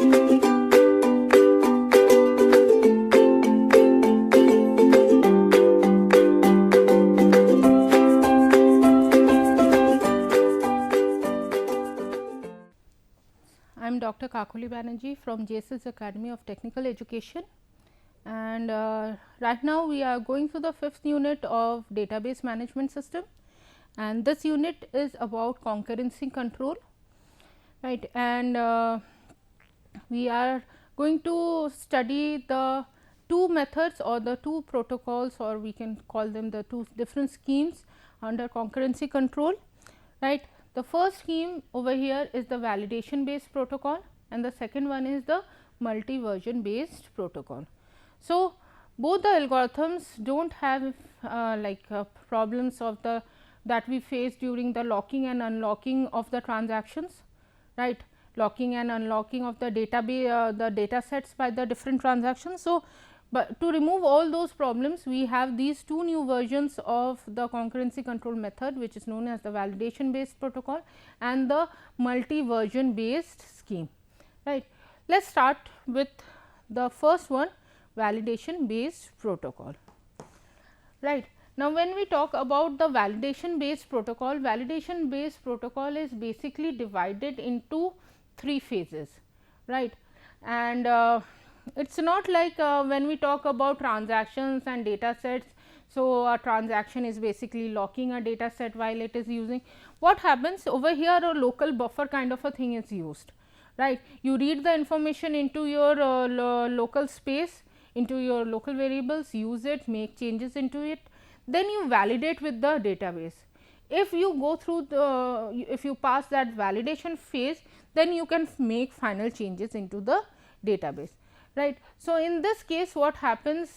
I am Dr. Kakuli Banerjee from JSS Academy of Technical Education, and right now we are going through the 5th unit of database management system, and this unit is about concurrency control, right. And we are going to study the two methods or the two protocols, or we can call them the two different schemes under concurrency control, right. The first scheme over here is the validation based protocol, and the second one is the multi version based protocol. So, both the algorithms do not have problems of the that we face during the locking and unlocking of the transactions, right, locking and unlocking of the database the data sets by the different transactions. So, but to remove all those problems, we have these two new versions of the concurrency control method, which is known as the validation based protocol and the multi version based scheme, right. Let us start with the first one, validation based protocol, right. Now, when we talk about the validation based protocol is basically divided into 3 phases, right. And it is not like when we talk about transactions and data sets. So, a transaction is basically locking a data set while it is using. What happens over here, a local buffer kind of a thing is used, right. You read the information into your local space, into your local variables, use it, make changes into it, then you validate with the database. If you go through if you pass that validation phase, then you can make final changes into the database, right. So, in this case what happens,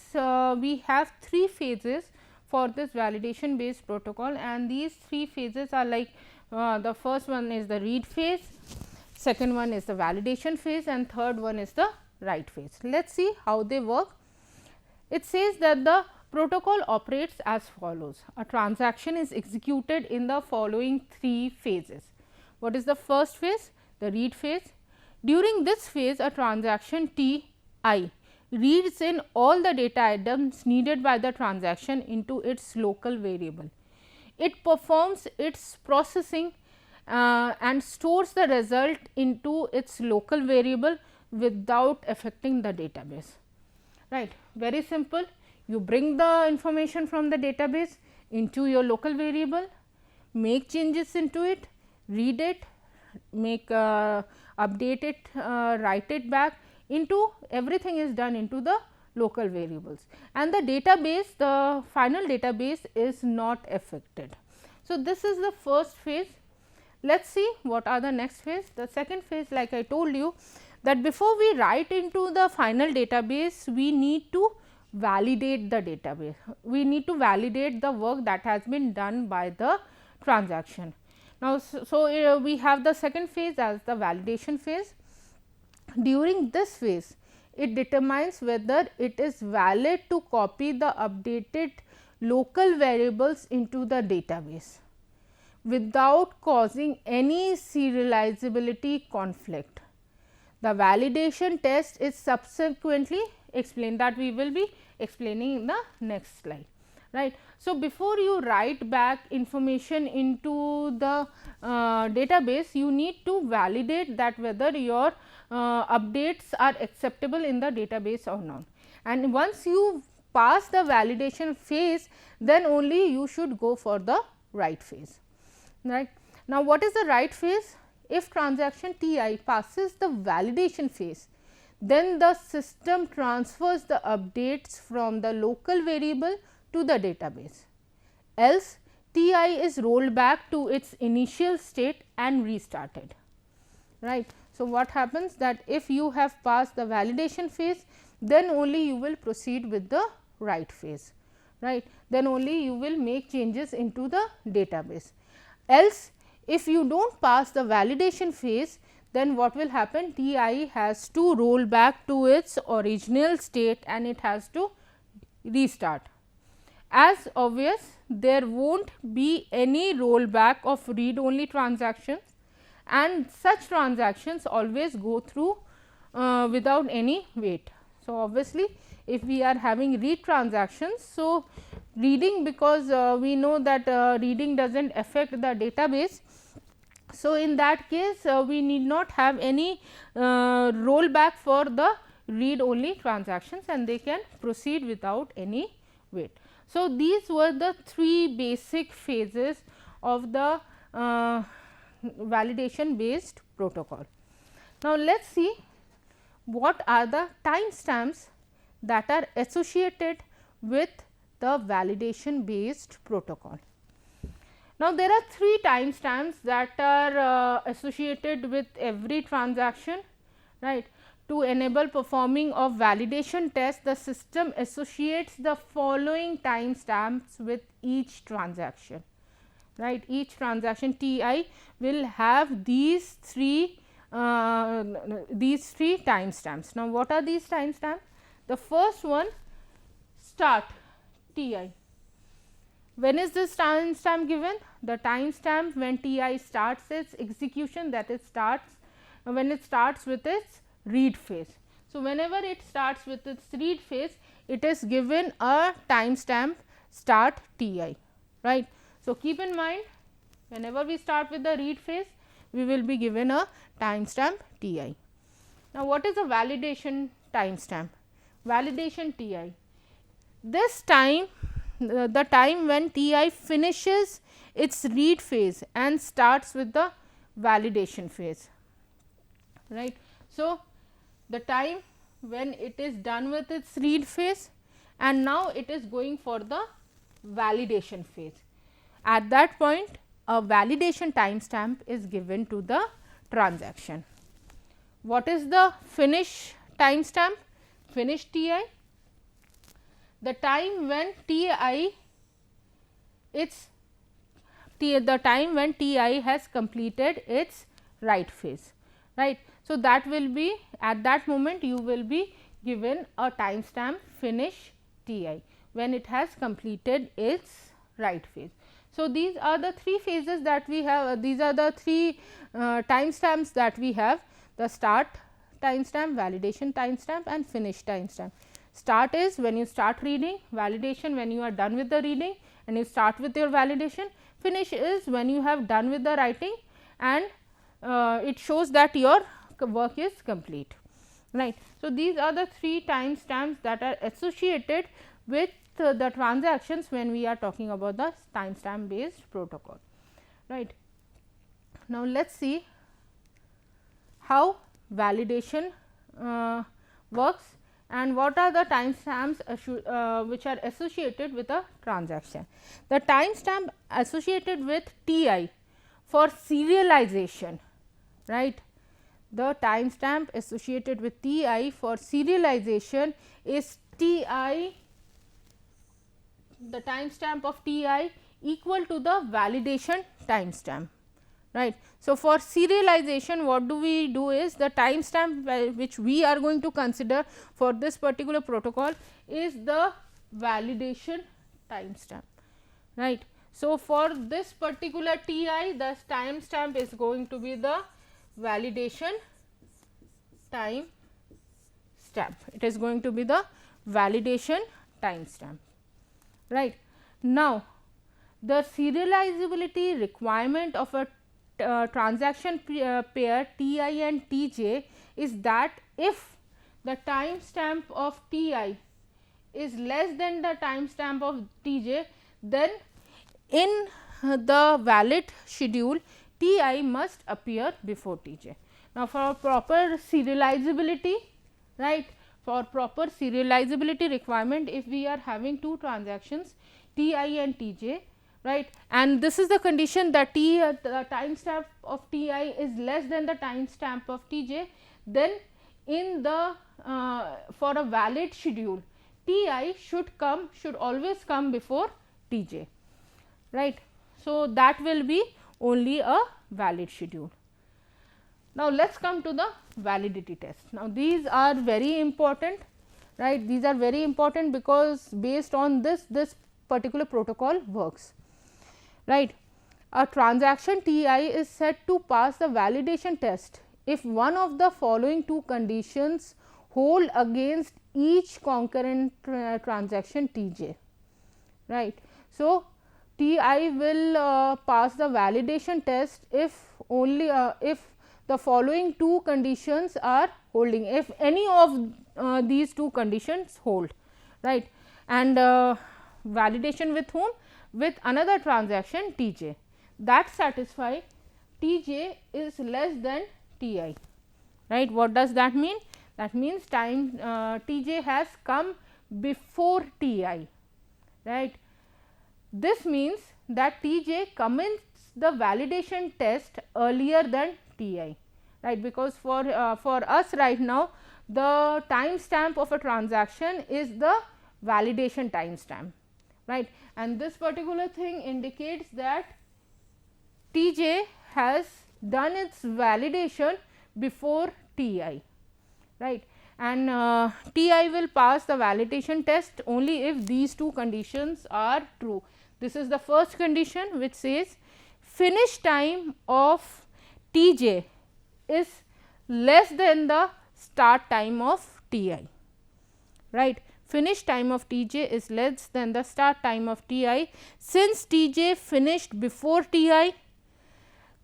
we have 3 phases for this validation based protocol, and these 3 phases are like the first one is the read phase, second one is the validation phase, and third one is the write phase. Let us see how they work. It says that the protocol operates as follows. A transaction is executed in the following 3 phases. What is the first phase? The read phase. During this phase, a transaction T I reads in all the data items needed by the transaction into its local variable. It performs its processing and stores the result into its local variable without affecting the database, right. Very simple. You bring the information from the database into your local variable, make changes into it, read it, make update it, write it back into, everything is done into the local variables, and the database, the final database is not affected. So, this is the first phase. Let us see what are the next phase. The second phase, like I told you, that before we write into the final database, we need to validate the database. We need to validate the work that has been done by the transaction. Now, so we have the second phase as the validation phase. During this phase, it determines whether it is valid to copy the updated local variables into the database without causing any serializability conflict. The validation test is subsequently explained, that we will be explaining in the next slide, right. So, before you write back information into the database, you need to validate that whether your updates are acceptable in the database or not, and once you pass the validation phase, then only you should go for the write phase, right. Now, what is the write phase? If transaction T I passes the validation phase, then the system transfers the updates from the local variable to the database, else T I is rolled back to its initial state and restarted, right. So, what happens that if you have passed the validation phase, then only you will proceed with the write phase, right. Then only you will make changes into the database, else if you do not pass the validation phase, then what will happen? T I has to roll back to its original state and it has to restart. As obvious, there will not be any rollback of read only transactions, and such transactions always go through without any wait. So, obviously, if we are having read transactions, so reading, because we know that reading does not affect the database. So, in that case we need not have any rollback for the read only transactions, and they can proceed without any wait. So, these were the three basic phases of the validation based protocol. Now, let us see what are the timestamps that are associated with the validation based protocol. Now, there are three timestamps that are associated with every transaction, right. To enable performing of validation test, the system associates the following timestamps with each transaction, right. Each transaction T I will have these three timestamps. Now, what are these timestamps? The first one, start T I. When is this timestamp given? The timestamp when T I starts its execution, that is when it starts with its read phase. So, whenever it starts with its read phase, it is given a timestamp start T I, right. So, keep in mind, whenever we start with the read phase, we will be given a timestamp T I. Now, what is a validation timestamp? Validation T I. This time, the time when T I finishes its read phase and starts with the validation phase, right. So, the time when it is done with its read phase and now it is going for the validation phase. At that point, a validation timestamp is given to the transaction. What is the finish timestamp? Finish T I. The time when T I has completed its write phase, right. So, that will be, at that moment you will be given a timestamp finish T I when it has completed its write phase. So, these are the three phases that we have, these are the three timestamps that we have: the start timestamp, validation timestamp and finish timestamp. Start is when you start reading, validation when you are done with the reading and you start with your validation, finish is when you have done with the writing and it shows that your work is complete, right. So, these are the three timestamps that are associated with the transactions when we are talking about the timestamp based protocol, right. Now, let us see how validation works and what are the timestamps which are associated with a transaction. The timestamp associated with T I for serialization, right. The timestamp associated with T I for serialization is T I, the timestamp of T I equal to the validation timestamp, right. So, for serialization what do we do is, the timestamp which we are going to consider for this particular protocol is the validation timestamp, right. So, for this particular T I, the timestamp is going to be the validation time stamp. It is going to be the validation timestamp, right. Now, the serializability requirement of a transaction pair T I and T J is that if the timestamp of T I is less than the timestamp of T J, then in the valid schedule T I must appear before T J. Now, for proper serializability, right, for proper serializability requirement, if we are having two transactions T I and T J, right, and this is the condition that the timestamp of T I is less than the timestamp of T J, then in the for a valid schedule T I should always come before T J, right. So, that will be only a valid schedule. Now, let us come to the validity test. Now, these are very important, right. These are very important because based on this particular protocol works, right. A transaction T I is said to pass the validation test if one of the following two conditions hold against each concurrent transaction T j, right. So, T I will pass the validation test if only if the following two conditions are holding, if any of these two conditions hold, right, and validation with whom, with another transaction T j that satisfy T j is less than T I, right. What does that mean? That means time T j has come before T I, right. This means that T j commenced the validation test earlier than T I, right, because for us right now the timestamp of a transaction is the validation timestamp, right, and this particular thing indicates that T j has done its validation before T I, right, and T I will pass the validation test only if these two conditions are true. This is the first condition, which says finish time of T j is less than the start time of T I, right. Finish time of T j is less than the start time of T I. Since T j finished before T I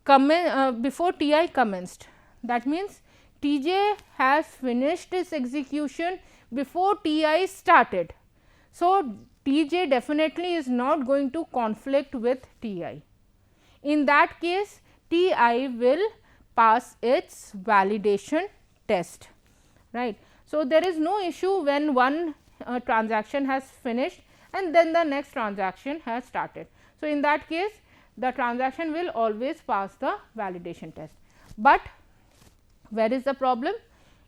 commenced, that means T j has finished its execution before T I started. So, T j definitely is not going to conflict with T I. In that case, T I will pass its validation test, right. So, there is no issue when one transaction has finished and then the next transaction has started. So, in that case the transaction will always pass the validation test, but where is the problem?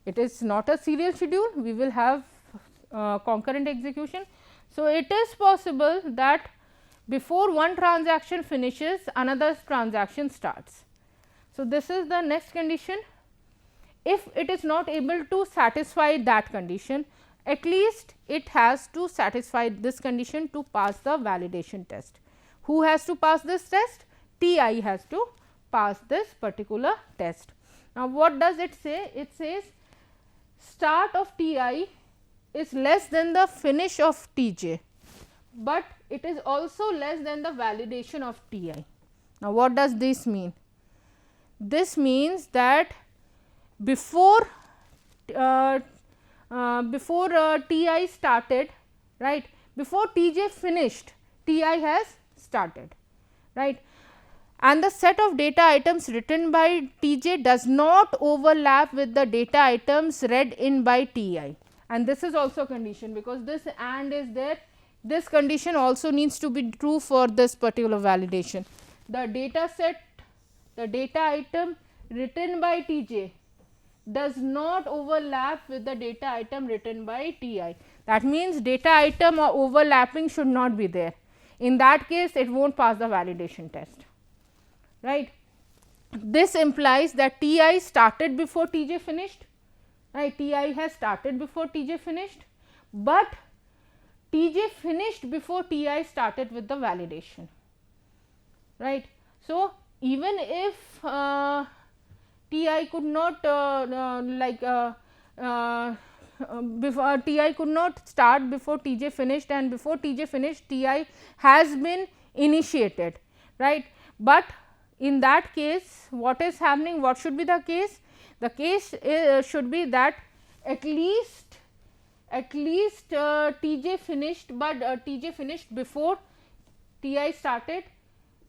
It is not a serial schedule, we will have concurrent execution. So, it is possible that before one transaction finishes another transaction starts. So, this is the next condition. If it is not able to satisfy that condition, at least it has to satisfy this condition to pass the validation test. Who has to pass this test? T I has to pass this particular test. Now, what does it say? It says start of T I is less than the finish of T j, but it is also less than the validation of T I. Now, what does this mean? This means that before T I started, right, before T j finished, T I has started, right, and the set of data items written by T j does not overlap with the data items read in by T I, and this is also a condition, because this and is there. This condition also needs to be true for this particular validation. The data set, the data item written by T j does not overlap with the data item written by T I. That means, data item or overlapping should not be there. In that case, it will not pass the validation test, right. This implies that T I started before T j finished, right. T I has started before T j finished, but T j finished before T I started with the validation, right. So, even if T I could not before T I could not start before T j finished, and before T j finished T I has been initiated, right. But in that case, what is happening? What should be the case? The case should be that at least T j finished, but T j finished before T I started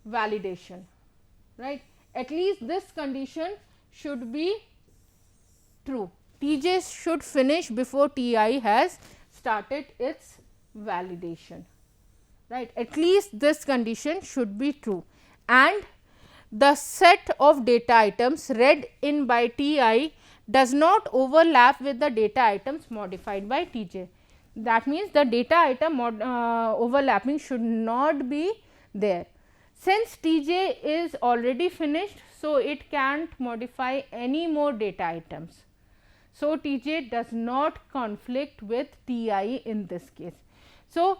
validation, right. At least this condition should be true. T j should finish before T I has started its validation, right. At least this condition should be true, and the set of data items read in by T I does not overlap with the data items modified by T j. That means, the data item overlapping should not be there. Since T j is already finished, so it can't modify any more data items. So, T j does not conflict with T I in this case. So,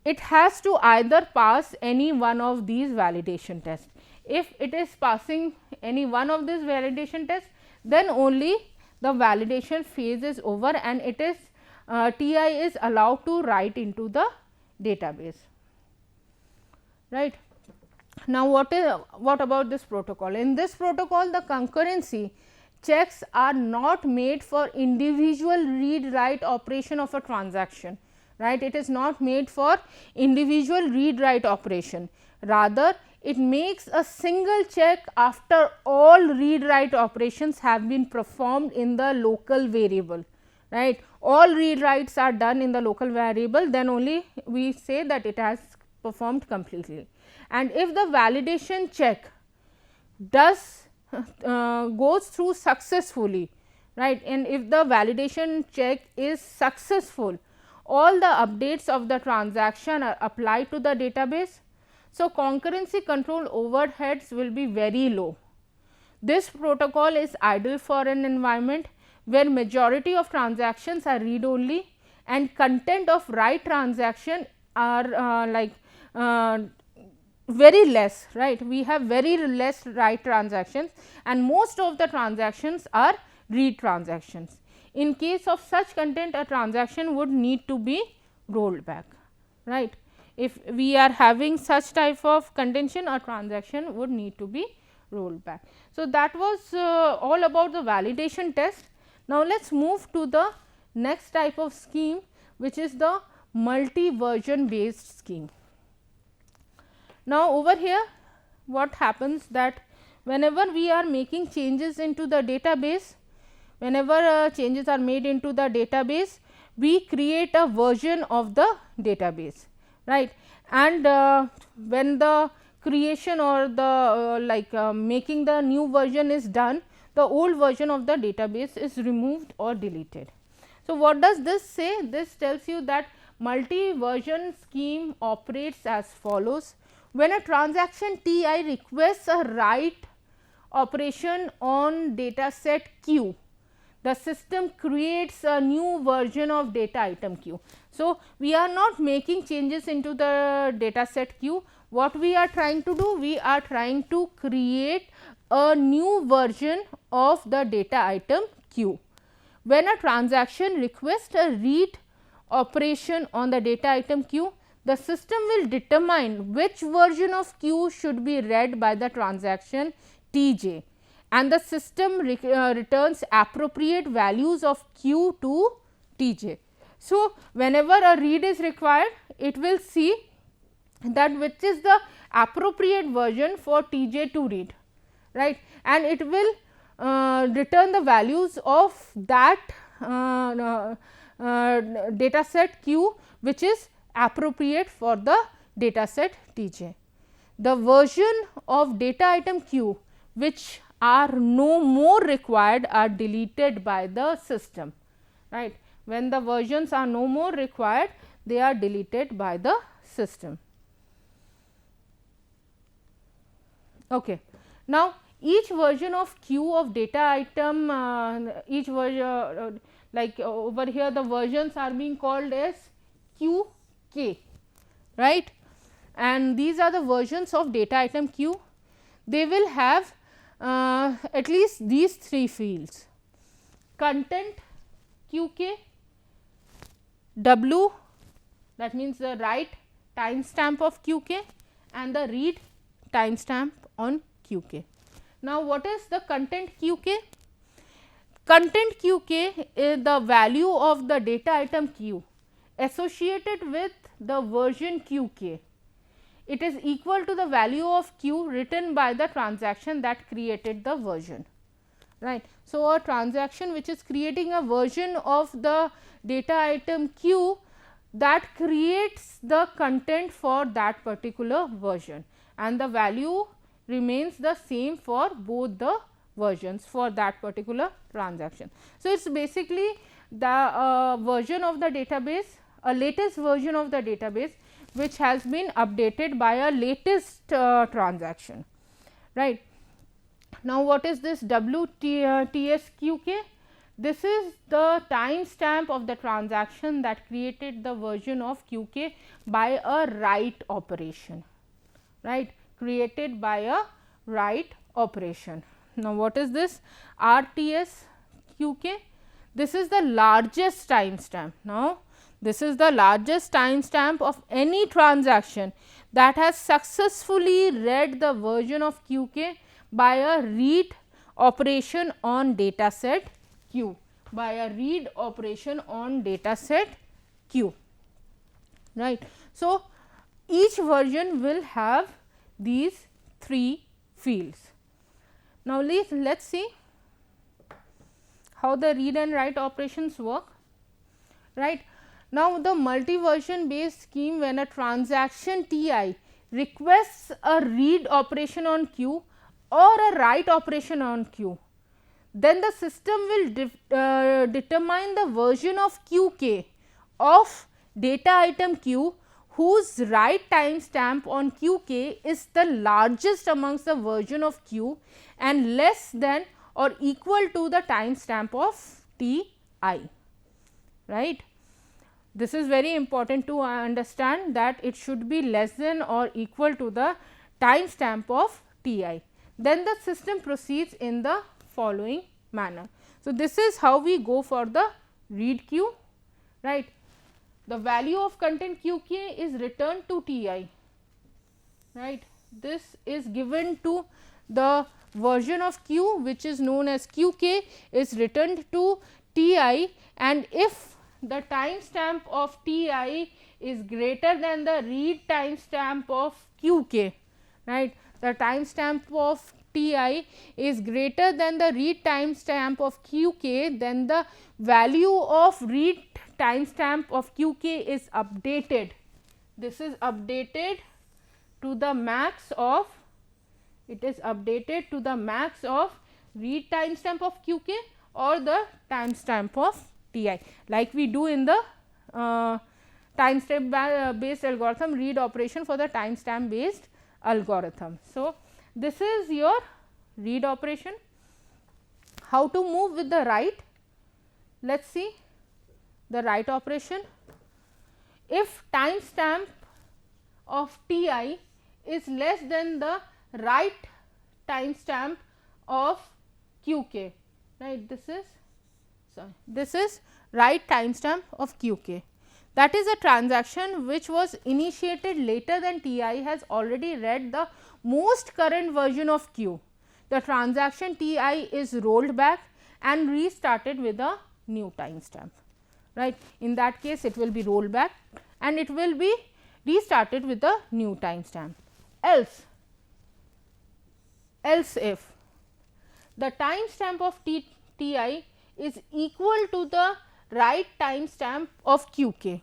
it has to either pass any one of these validation tests. If it is passing any one of these validation tests, then only the validation phase is over and it is TI is allowed to write into the database, right. Now, what about this protocol? In this protocol, the concurrency checks are not made for individual read write operation of a transaction, right. It is not made for individual read write operation, rather it makes a single check after all read write operations have been performed in the local variable, right. All read writes are done in the local variable, then only we say that it has performed completely. And if the validation check does goes through successfully, right, and if the validation check is successful, all the updates of the transaction are applied to the database. So, concurrency control overheads will be very low. This protocol is ideal for an environment where majority of transactions are read only and content of write transaction are very less, right. We have very less write transactions and most of the transactions are read transactions. In case of such content, a transaction would need to be rolled back, right. If we are having such type of contention, a transaction would need to be rolled back. So, that was all about the validation test. Now, let us move to the next type of scheme, which is the multi version based scheme. Now, over here what happens that whenever we are making changes into the database, whenever changes are made into the database, we create a version of the database, right. And when the creation or the making the new version is done, the old version of the database is removed or deleted. So, what does this say? This tells you that multi version scheme operates as follows. When a transaction Ti requests a write operation on data set Q, the system creates a new version of data item Q. So, we are not making changes into the data set Q. What we are trying to do? We are trying to create a new version of the data item Q. When a transaction requests a read operation on the data item Q, the system will determine which version of Q should be read by the transaction Tj, and the system returns appropriate values of Q to Tj. So, whenever a read is required, it will see that which is the appropriate version for Tj to read, right, and it will return the values of that data set Q which is appropriate for the data set Tj. The version of data item Q which are no more required are deleted by the system, right. When the versions are no more required, they are deleted by the system. Okay. Now, each version of Q of data item, each version over here the versions are being called as Qk, right, and these are the versions of data item Q. They will have at least these three fields: content Qk, W, that means the write timestamp of Qk, and the read timestamp on Qk. Now, what is the content Qk? Content Qk is the value of the data item Q associated with the version Qk. It is equal to the value of Q written by the transaction that created the version, right. So, a transaction which is creating a version of the data item Q, that creates the content for that particular version, and the value remains the same for both the versions for that particular transaction. So, it is basically the version of the database, a latest version of the database which has been updated by a latest transaction, right. Now, what is this WTSQK? This is the timestamp of the transaction that created the version of Qk by a write operation, right, created by a write operation. Now, what is this RTS QK? This is the largest timestamp. Now, this is the largest timestamp of any transaction that has successfully read the version of QK by a read operation on data set Q, by a read operation on data set Q, right. So, each version will have these 3 fields. Now, let us see how the read and write operations work, right. Now, the multi-version based scheme, when a transaction Ti requests a read operation on Q or a write operation on Q, then the system will determine the version of QK of data item Q whose write timestamp on QK is the largest amongst the version of Q and less than or equal to the timestamp of Ti, right. This is very important to understand, that it should be less than or equal to the timestamp of Ti. Then the system proceeds in the following manner. So, this is how we go for the read queue, right. The value of content QK is returned to Ti, right. This is given to the version of Q which is known as QK is returned to Ti, and if the timestamp of Ti is greater than the read timestamp of QK, right. The timestamp of Ti is greater than the read timestamp of QK, then the value of read timestamp of QK is updated. This is updated to the max of, it is updated to the max of read timestamp of QK or the timestamp of Ti, like we do in the timestamp based algorithm read operation for the timestamp based algorithm. So, this is your read operation. How to move with the write? Let us see the write operation. If timestamp of Ti is less than the write timestamp of QK, right. This is write timestamp of QK. That is a transaction which was initiated later than Ti has already read the most current version of Q. The transaction Ti is rolled back and restarted with a new timestamp, right. In that case, it will be rolled back and it will be restarted with a new timestamp. Else if the timestamp of Ti is equal to the write timestamp of QK,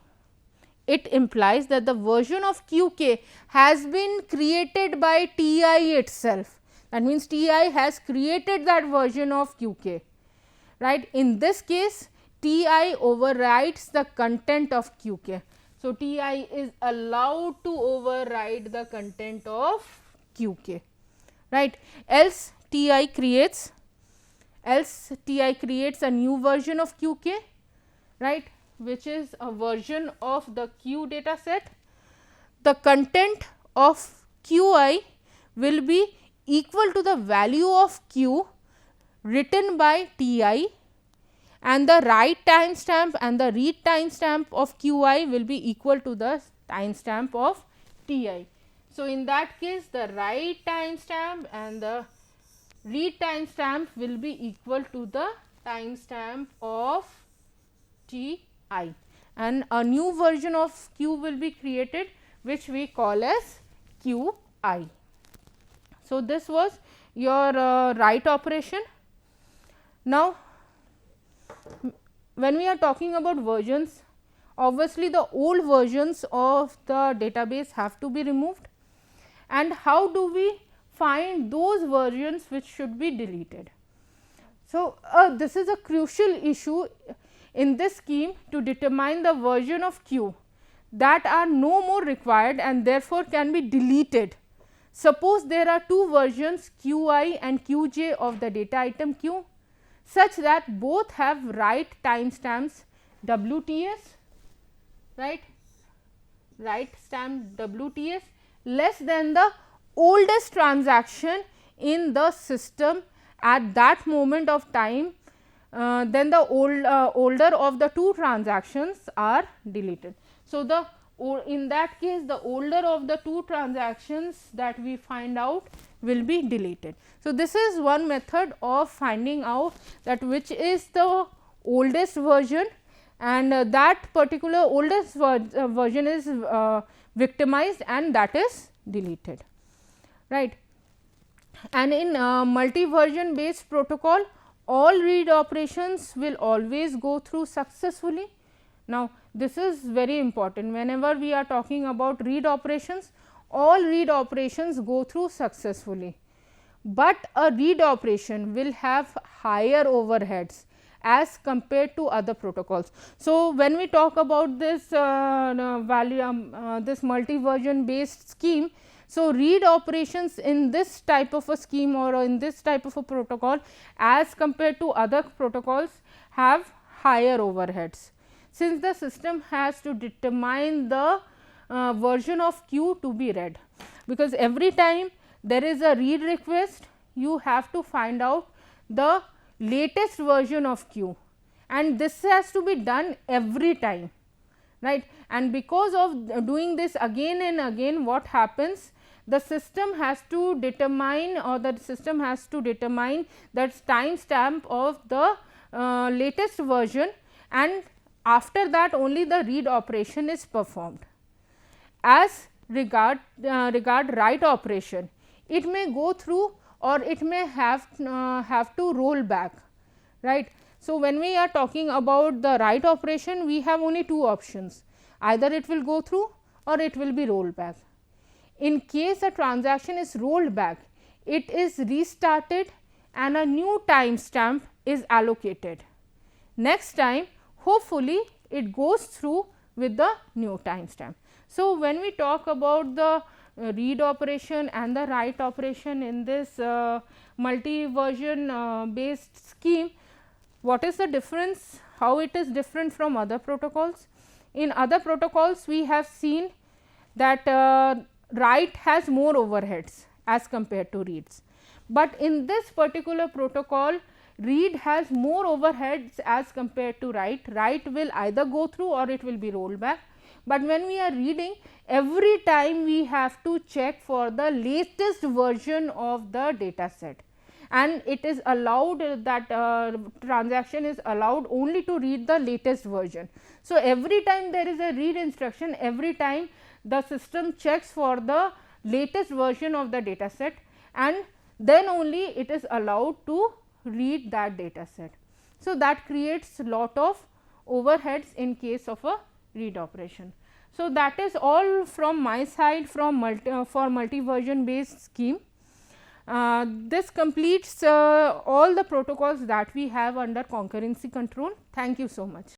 it implies that the version of QK has been created by Ti itself. That means, Ti has created that version of QK, right. In this case, Ti overwrites the content of QK. So, Ti is allowed to override the content of QK, right. Else Ti creates a new version of QK, right, which is a version of the Q data set. The content of Qi will be equal to the value of Q written by Ti, and the write timestamp and the read timestamp of Qi will be equal to the timestamp of Ti. So, in that case, the write timestamp and the read timestamp will be equal to the timestamp of Ti, and a new version of Q will be created which we call as Qi. So, this was your write operation. Now, when we are talking about versions, obviously the old versions of the database have to be removed, and how do we find those versions which should be deleted. So, this is a crucial issue in this scheme to determine the version of Q that are no more required and therefore, can be deleted. Suppose there are two versions Qi and Qj of the data item Q, such that both have write timestamps WTS, right, write stamp WTS less than the oldest transaction in the system at that moment of time, then the older of the two transactions are deleted. So, in that case the older of the two transactions that we find out will be deleted. So, this is one method of finding out that which is the oldest version, and that particular oldest version is victimized and that is deleted, right. And in multi-version based protocol, all read operations will always go through successfully. Now, this is very important. Whenever we are talking about read operations, all read operations go through successfully, but a read operation will have higher overheads as compared to other protocols. So, when we talk about this this multi-version based scheme, so read operations in this type of a scheme or in this type of a protocol as compared to other protocols have higher overheads, since the system has to determine the version of queue to be read, because every time there is a read request, you have to find out the latest version of queue, and this has to be done every time, right. And because of doing this again and again, what happens, the system has to determine, or the system has to determine that timestamp of the latest version, and after that only the read operation is performed. As regard write operation, it may go through or it may have to roll back, right. So, when we are talking about the write operation, we have only two options, either it will go through or it will be rolled back. In case a transaction is rolled back, it is restarted and a new timestamp is allocated. Next time, hopefully it goes through with the new timestamp. So, when we talk about the read operation and the write operation in this multi-version based scheme, what is the difference, how it is different from other protocols? In other protocols, we have seen that write has more overheads as compared to reads, but in this particular protocol, read has more overheads as compared to write. Write will either go through or it will be rolled back, but when we are reading, every time we have to check for the latest version of the data set, and it is allowed that transaction is allowed only to read the latest version. So, every time there is a read instruction, every time the system checks for the latest version of the data set, and then only it is allowed to read that data set. So, that creates lot of overheads in case of a read operation. So, that is all from my side from for multi-version based scheme. This completes all the protocols that we have under concurrency control. Thank you so much.